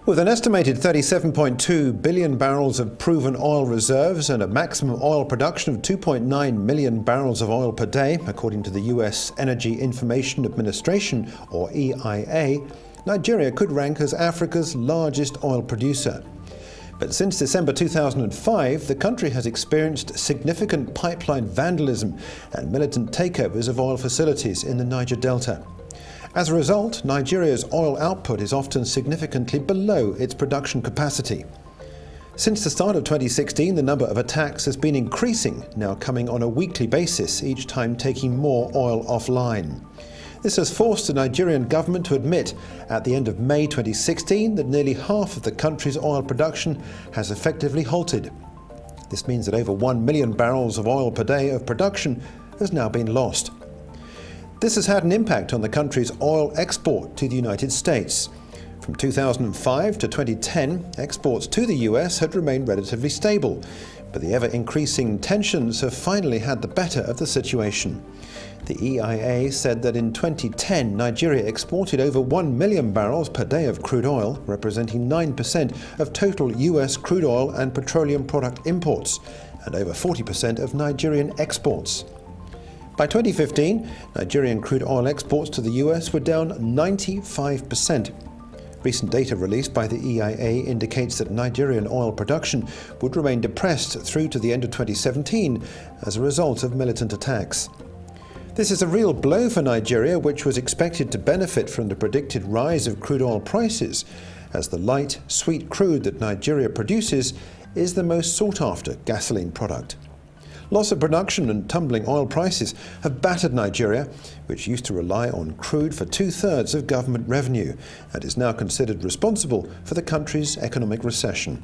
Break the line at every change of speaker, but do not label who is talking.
With an estimated 37.2 billion barrels of proven oil reserves and a maximum oil production of 2.9 million barrels of oil per day, according to the US Energy Information Administration, or EIA, Nigeria could rank as Africa's largest oil producer. But since December 2005, the country has experienced significant pipeline vandalism and militant takeovers of oil facilities in the Niger Delta. As a result, Nigeria's oil output is often significantly below its production capacity. Since the start of 2016, the number of attacks has been increasing, now coming on a weekly basis, each time taking more oil offline. This has forced the Nigerian government to admit at the end of May 2016 that nearly half of the country's oil production has effectively halted. This means that over 1 million barrels of oil per day of production has now been lost. This has had an impact on the country's oil export to the United States. From 2005 to 2010, exports to the US had remained relatively stable, but the ever-increasing tensions have finally had the better of the situation. The EIA said that in 2010, Nigeria exported over 1 million barrels per day of crude oil, representing 9% of total US crude oil and petroleum product imports, and over 40% of Nigerian exports. By 2015, Nigerian crude oil exports to the US were down 95%. Recent data released by the EIA indicates that Nigerian oil production would remain depressed through to the end of 2017 as a result of militant attacks. This is a real blow for Nigeria, which was expected to benefit from the predicted rise of crude oil prices, as the light, sweet crude that Nigeria produces is the most sought-after gasoline product. Loss of production and tumbling oil prices have battered Nigeria, which used to rely on crude for 2/3 of government revenue and is now considered responsible for the country's economic recession.